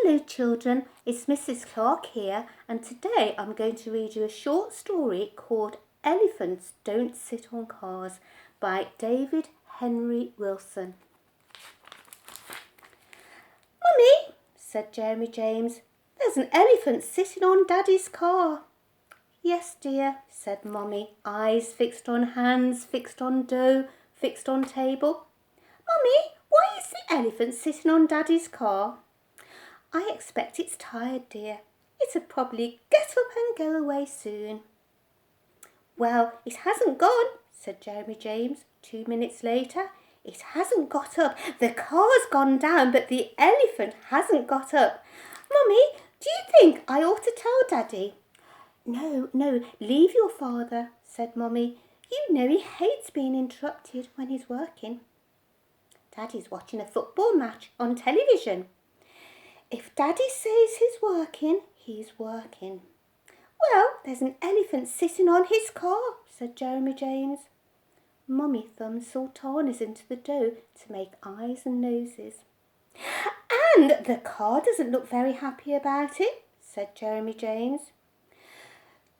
Hello children, it's Mrs. Clarke here, and today I'm going to read you a short story called Elephants Don't Sit on Cars by David Henry Wilson. Mummy, said Jeremy James, there's an elephant sitting on Daddy's car. Yes dear, said Mummy, eyes fixed on hands, fixed on dough, fixed on table. Mummy, why is the elephant sitting on Daddy's car? I expect it's tired, dear. It'll probably get up and go away soon. Well, it hasn't gone, said Jeremy James 2 minutes later. It hasn't got up. The car's gone down, but the elephant hasn't got up. Mummy, do you think I ought to tell Daddy? No, leave your father, said Mummy. You know he hates being interrupted when he's working. Daddy's watching a football match on television. If Daddy says he's working, he's working. Well, there's an elephant sitting on his car, said Jeremy James. Mummy thumbed sultanas into the dough to make eyes and noses. And the car doesn't look very happy about it, said Jeremy James.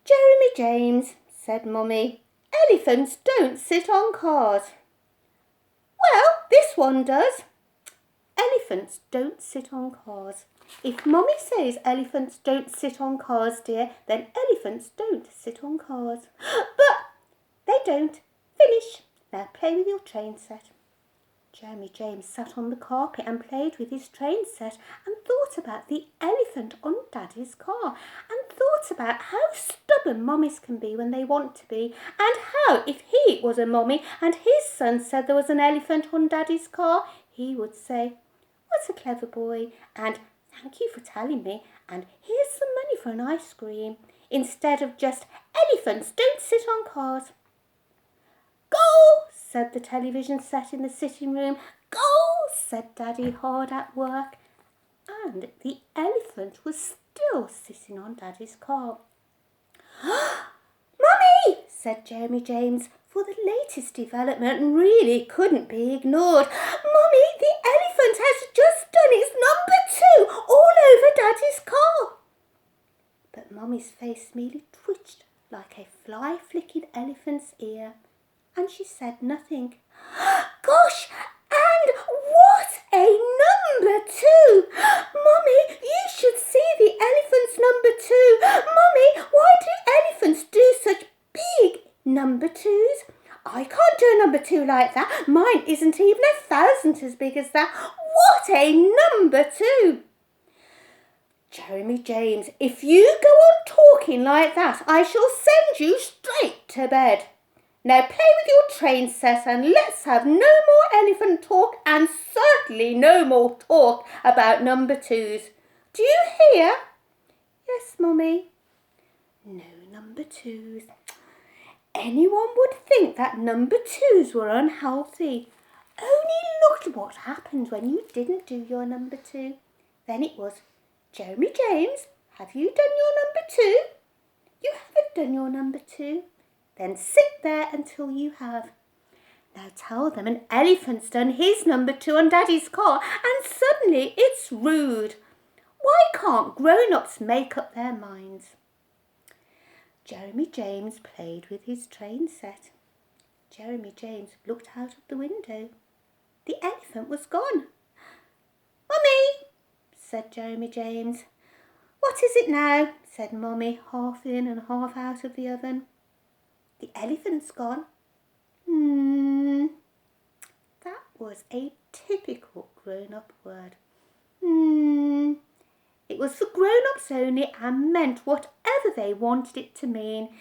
Jeremy James, said Mummy, elephants don't sit on cars. Well, this one does. Elephants don't sit on cars. If Mummy says elephants don't sit on cars, dear, then elephants don't sit on cars. But they don't. Finish. Now play with your train set. Jeremy James sat on the carpet and played with his train set and thought about the elephant on Daddy's car and thought about how stubborn mummies can be when they want to be and how if he was a mummy and his son said there was an elephant on Daddy's car, he would say, "What a clever boy," and "Thank you for telling me," and "Here's some money for an ice cream," instead of just "Elephants don't sit on cars." "Go," said the television set in the sitting room. "Go," said Daddy hard at work. And the elephant was still sitting on Daddy's car. "Mummy," said Jeremy James, for the latest development really couldn't be ignored. "Mummy, the elephant has just done its number 2 all over Daddy's car." But Mummy's face merely twitched like a fly-flicking elephant's ear, and she said nothing. "Gosh, and what a number 2! Mummy, you should see the elephant's number 2. Mummy, why do elephants do such big number 2s? I can't do a number 2 like that. Mine isn't even 1,000th as big as that. What a number 2! Jeremy James, if you go on talking like that, I shall send you straight to bed. Now play with your train set and let's have no more elephant talk and certainly no more talk about number 2s. Do you hear? Yes, Mummy. No number 2s. Anyone would think that number 2s were unhealthy. Only look at what happened when you didn't do your number 2. Then it was, "Jeremy James, have you done your number 2? You haven't done your number 2. Then sit there until you have. Now tell them an elephant's done his number 2 on Daddy's car and suddenly it's rude. Why can't grown-ups make up their minds?" Jeremy James played with his train set. Jeremy James looked out of the window. The elephant was gone. "Mummy," said Jeremy James. "What is it now?" said Mummy, half in and half out of the oven. "The elephant's gone." That was a typical grown-up word. It was for grown-ups only and meant whatever they wanted it to mean.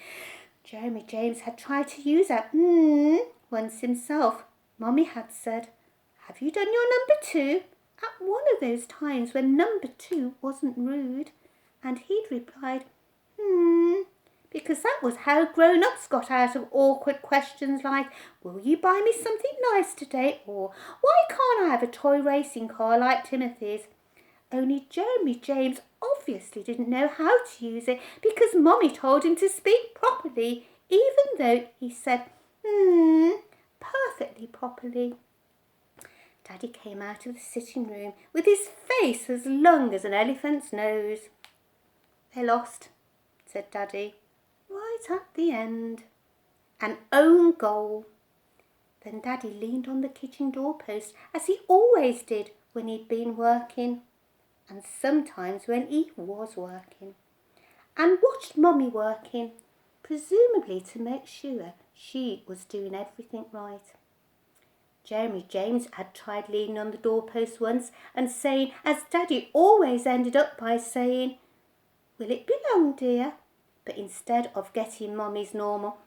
Jeremy James had tried to use that once himself. Mummy had said, "Have you done your number 2?" at one of those times when number 2 wasn't rude. And he'd replied, because that was how grown-ups got out of awkward questions like, "Will you buy me something nice today?" or "Why can't I have a toy racing car like Timothy's?" Only Jeremy James obviously didn't know how to use it because Mummy told him to speak properly, even though he said perfectly properly. Daddy came out of the sitting room with his face as long as an elephant's nose. "They lost," said Daddy, "right at the end. An own goal." Then Daddy leaned on the kitchen doorpost as he always did when he'd been working, and sometimes when he was working, and watched Mummy working, presumably to make sure she was doing everything right. Jeremy James had tried leaning on the doorpost once and saying, as Daddy always ended up by saying, "Will it be long, dear?" But instead of getting Mummy's normal,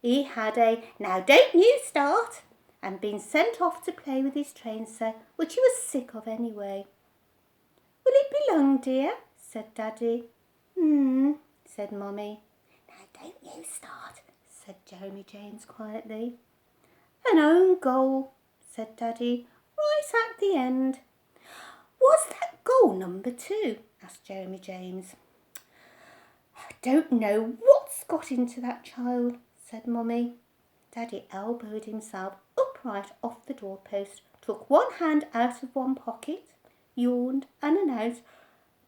he had a "Now don't you start," and been sent off to play with his train set, which he was sick of anyway. "Will it be long, dear?" said Daddy. Said Mummy. "Now don't you start," said Jeremy James quietly. "An own goal," said Daddy, "right at the end." "Was that goal number 2? asked Jeremy James. "I don't know what's got into that child," said Mummy. Daddy elbowed himself upright off the doorpost, took one hand out of one pocket, yawned and announced,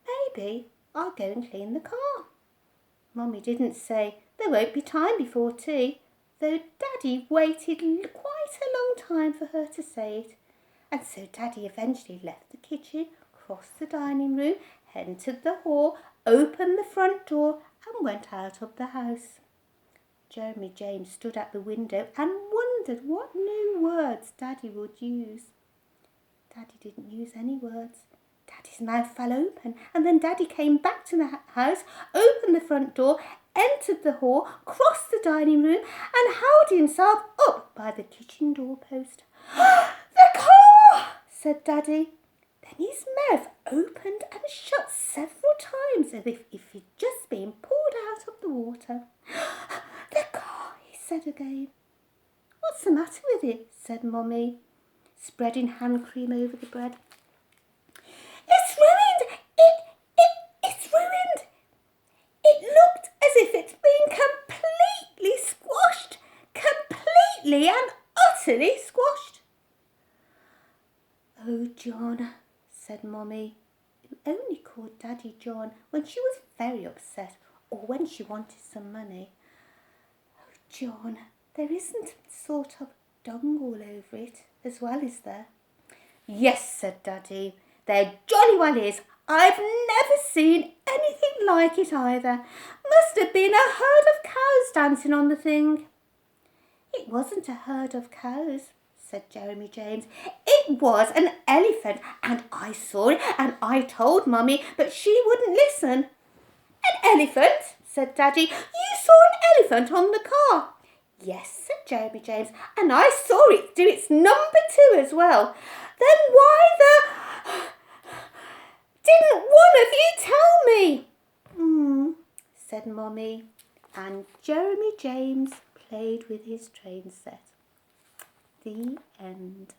"Maybe I'll go and clean the car." Mummy didn't say there won't be time before tea, though Daddy waited quite a long time for her to say it, and so Daddy eventually left the kitchen, crossed the dining room, entered the hall, opened the front door and went out of the house. Jeremy James stood at the window and wondered what new words Daddy would use. Daddy didn't use any words. Daddy's mouth fell open, and then Daddy came back to the house, opened the front door, entered the hall, crossed the dining room and held himself up by the kitchen doorpost. "The car!" said Daddy. Then his mouth opened and shut several times as if he'd just been pulled out of the water. "The car," he said again. "What's the matter with it?" said Mummy, spreading hand cream over the bread. "It's ruined! It's ruined! It looked as if it's been completely squashed, completely and utterly squashed." "Oh, John," said Mummy, who only called Daddy John when she was very upset or when she wanted some money. "Oh, John, there isn't sort of dung all over it as well, is there?" "Yes," said Daddy, "there jolly well is. I've never seen anything like it either. Must have been a herd of cows dancing on the thing." "It wasn't a herd of cows," said Jeremy James. "It was an elephant, and I saw it, and I told Mummy, but she wouldn't listen." "An elephant?" said Daddy. "You saw an elephant on the car?" "Yes," said Jeremy James, "and I saw it do its number 2 as well." "Then why didn't one of you tell me?" said Mummy, and Jeremy James played with his train set. The end.